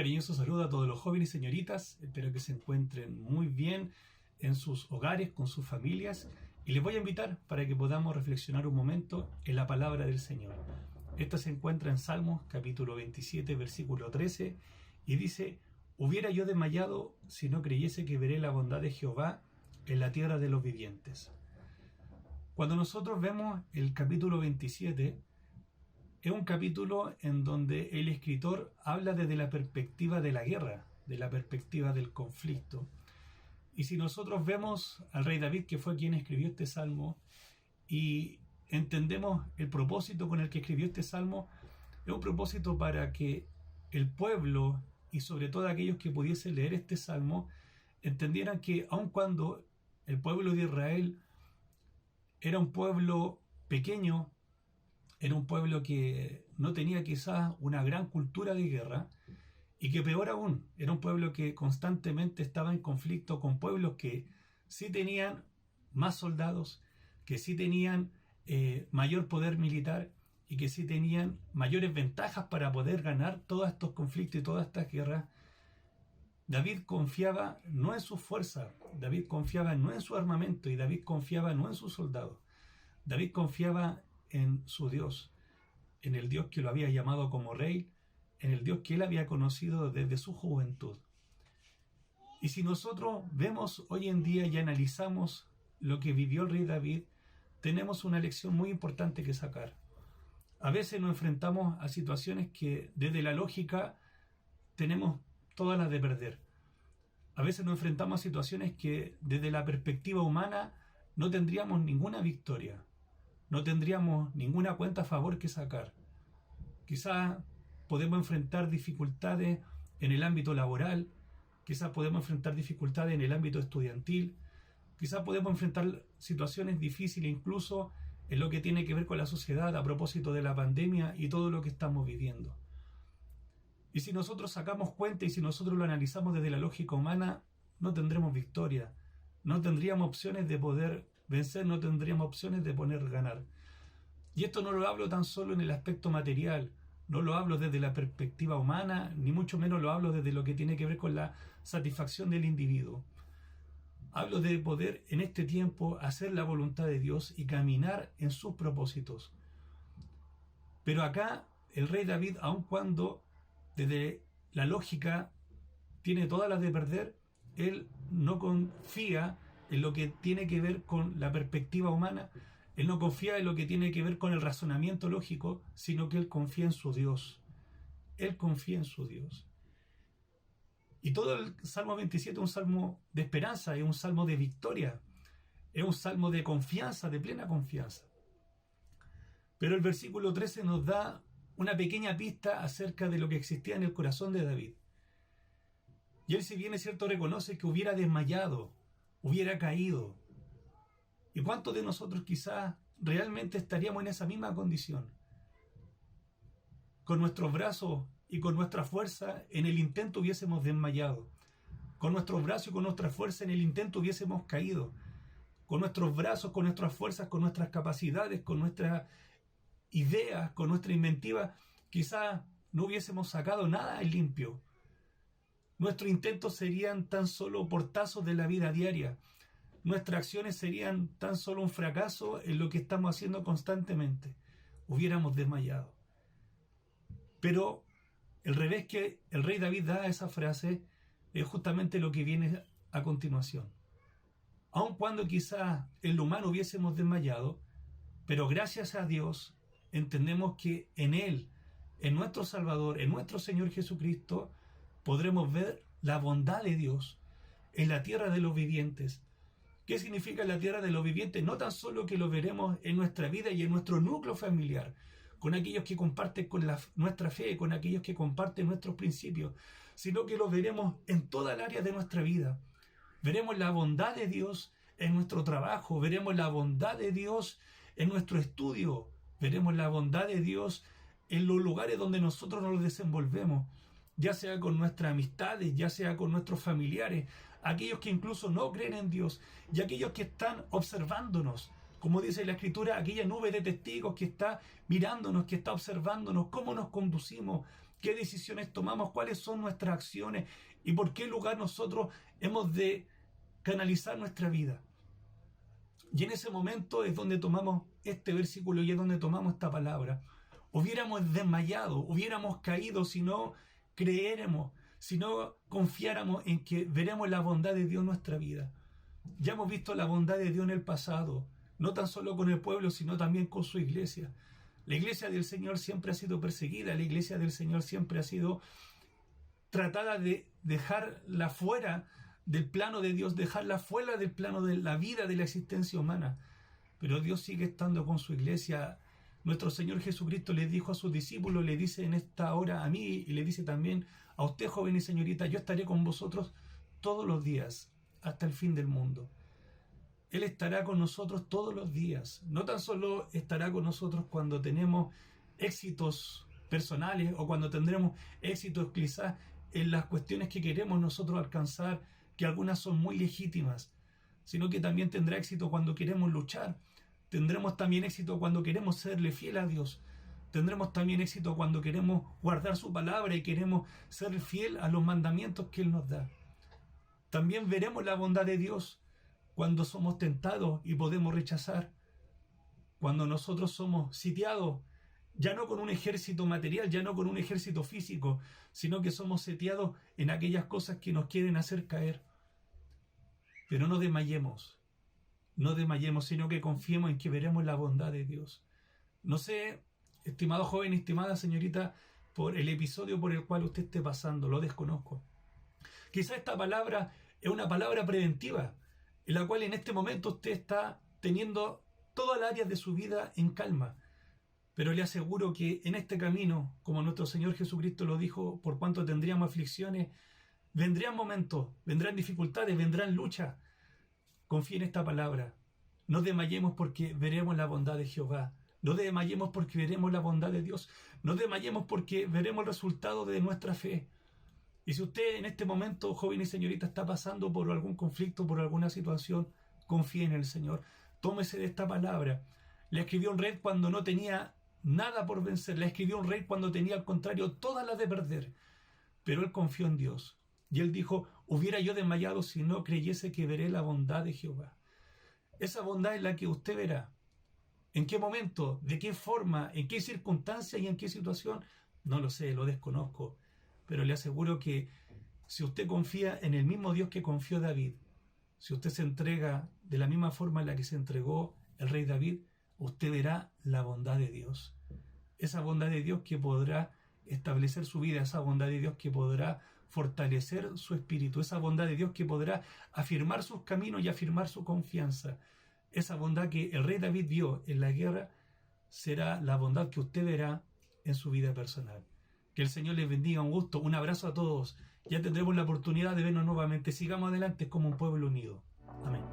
cariñoso saludo a todos los jóvenes y señoritas. Espero que se encuentren muy bien en sus hogares, con sus familias. Y les voy a invitar para que podamos reflexionar un momento en la palabra del Señor. Esta se encuentra en Salmos capítulo 27, versículo 13. Y dice: «Hubiera yo desmayado si no creyese que veré la bondad de Jehová en la tierra de los vivientes». Cuando nosotros vemos el capítulo 27, es un capítulo en donde el escritor habla desde la perspectiva de la guerra, de la perspectiva del conflicto. Y si nosotros vemos al rey David, que fue quien escribió este salmo, y entendemos el propósito con el que escribió este salmo, es un propósito para que el pueblo, y sobre todo aquellos que pudiesen leer este salmo, entendieran que aun cuando el pueblo de Israel era un pueblo pequeño, era un pueblo que no tenía quizás una gran cultura de guerra, y que peor aún, era un pueblo que constantemente estaba en conflicto con pueblos que sí tenían más soldados, que sí tenían mayor poder militar y que sí tenían mayores ventajas para poder ganar todos estos conflictos y todas estas guerras. David confiaba no en su fuerza, David confiaba no en su armamento y David confiaba no en sus soldados. David confiaba en su Dios, en el Dios que lo había llamado como rey, en el Dios que él había conocido desde su juventud. Y si nosotros vemos hoy en día y analizamos lo que vivió el rey David, tenemos una lección muy importante que sacar. A veces nos enfrentamos a situaciones que desde la lógica tenemos todas las de perder. A veces nos enfrentamos a situaciones que desde la perspectiva humana no tendríamos ninguna victoria. No tendríamos ninguna cuenta a favor que sacar. Quizás podemos enfrentar dificultades en el ámbito laboral, quizás podemos enfrentar dificultades en el ámbito estudiantil, quizás podemos enfrentar situaciones difíciles incluso en lo que tiene que ver con la sociedad a propósito de la pandemia y todo lo que estamos viviendo. Y si nosotros sacamos cuenta y si nosotros lo analizamos desde la lógica humana, no tendremos victoria, no tendríamos opciones de poder vencer, no tendríamos opciones de poder ganar. Y esto no lo hablo tan solo en el aspecto material, no lo hablo desde la perspectiva humana, ni mucho menos lo hablo desde lo que tiene que ver con la satisfacción del individuo. Hablo de poder en este tiempo hacer la voluntad de Dios y caminar en sus propósitos. Pero acá el rey David, aun cuando desde la lógica tiene todas las de perder, él no confía en lo que tiene que ver con la perspectiva humana, él no confía en lo que tiene que ver con el razonamiento lógico, sino que él confía en su Dios. Él confía en su Dios. Y todo el Salmo 27 es un salmo de esperanza, es un salmo de victoria, es un salmo de confianza, de plena confianza. Pero el versículo 13 nos da una pequeña pista acerca de lo que existía en el corazón de David. Y él, si bien es cierto, reconoce que hubiera desmayado, hubiera caído. ¿Y cuántos de nosotros quizás realmente estaríamos en esa misma condición? Con nuestros brazos y con nuestra fuerza en el intento hubiésemos desmayado. Con nuestros brazos y con nuestra fuerza en el intento hubiésemos caído. Con nuestros brazos, con nuestras fuerzas, con nuestras capacidades, con nuestras ideas, con nuestra inventiva, quizás no hubiésemos sacado nada en limpio. Nuestros intentos serían tan solo portazos de la vida diaria. Nuestras acciones serían tan solo un fracaso en lo que estamos haciendo constantemente. Hubiéramos desmayado. Pero el revés que el rey David da a esa frase es justamente lo que viene a continuación. Aun cuando quizás en lo humano hubiésemos desmayado, pero gracias a Dios entendemos que en Él, en nuestro Salvador, en nuestro Señor Jesucristo, podremos ver la bondad de Dios en la tierra de los vivientes. ¿Qué significa la tierra de los vivientes? No tan solo que lo veremos en nuestra vida y en nuestro núcleo familiar, con aquellos que comparten con nuestra fe, con aquellos que comparten nuestros principios, sino que lo veremos en toda el área de nuestra vida. Veremos la bondad de Dios en nuestro trabajo, veremos la bondad de Dios en nuestro estudio, veremos la bondad de Dios en los lugares donde nosotros nos desenvolvemos, ya sea con nuestras amistades, ya sea con nuestros familiares, aquellos que incluso no creen en Dios y aquellos que están observándonos. Como dice la Escritura, aquella nube de testigos que está mirándonos, que está observándonos, cómo nos conducimos, qué decisiones tomamos, cuáles son nuestras acciones y por qué lugar nosotros hemos de canalizar nuestra vida. Y en ese momento es donde tomamos este versículo y es donde tomamos esta palabra. Hubiéramos desmayado, hubiéramos caído si no creéramos, si no confiáramos en que veremos la bondad de Dios en nuestra vida. Ya hemos visto la bondad de Dios en el pasado, no tan solo con el pueblo, sino también con su iglesia. La iglesia del Señor siempre ha sido perseguida, la iglesia del Señor siempre ha sido tratada de dejarla fuera del plano de Dios, dejarla fuera del plano de la vida, de la existencia humana. Pero Dios sigue estando con su iglesia. Nuestro Señor Jesucristo le dijo a sus discípulos, le dice en esta hora a mí y le dice también a usted, joven y señorita, yo estaré con vosotros todos los días hasta el fin del mundo. Él estará con nosotros todos los días. No tan solo estará con nosotros cuando tenemos éxitos personales o cuando tendremos éxitos quizás en las cuestiones que queremos nosotros alcanzar, que algunas son muy legítimas, sino que también tendrá éxito cuando queremos luchar. Tendremos también éxito cuando queremos serle fiel a Dios. Tendremos también éxito cuando queremos guardar su palabra y queremos ser fiel a los mandamientos que Él nos da. También veremos la bondad de Dios cuando somos tentados y podemos rechazar. Cuando nosotros somos sitiados, ya no con un ejército material, ya no con un ejército físico, sino que somos sitiados en aquellas cosas que nos quieren hacer caer. Pero no desmayemos, sino que confiemos en que veremos la bondad de Dios. No sé, estimado joven, estimada señorita, por el episodio por el cual usted esté pasando, lo desconozco. Quizá esta palabra es una palabra preventiva, en la cual en este momento usted está teniendo todas las áreas de su vida en calma. Pero le aseguro que en este camino, como nuestro Señor Jesucristo lo dijo, por cuanto tendríamos aflicciones, vendrán momentos, vendrán dificultades, vendrán luchas. Confíe en esta palabra. No desmayemos porque veremos la bondad de Jehová. No desmayemos porque veremos la bondad de Dios. No desmayemos porque veremos el resultado de nuestra fe. Y si usted en este momento, joven y señorita, está pasando por algún conflicto, por alguna situación, confíe en el Señor. Tómese de esta palabra. La escribió un rey cuando no tenía nada por vencer. La escribió un rey cuando tenía al contrario todas las de perder. Pero él confió en Dios. Y él dijo, hubiera yo desmayado si no creyese que veré la bondad de Jehová. Esa bondad es la que usted verá. ¿En qué momento? ¿De qué forma? ¿En qué circunstancia y en qué situación? No lo sé, lo desconozco. Pero le aseguro que si usted confía en el mismo Dios que confió David, si usted se entrega de la misma forma en la que se entregó el rey David, usted verá la bondad de Dios. Esa bondad de Dios que podrá establecer su vida, esa bondad de Dios que podrá fortalecer su espíritu, esa bondad de Dios que podrá afirmar sus caminos y afirmar su confianza. Esa bondad que el rey David vio en la guerra será la bondad que usted verá en su vida personal. Que el Señor les bendiga, un gusto, un abrazo a todos. Ya tendremos la oportunidad de vernos nuevamente. Sigamos adelante como un pueblo unido. Amén.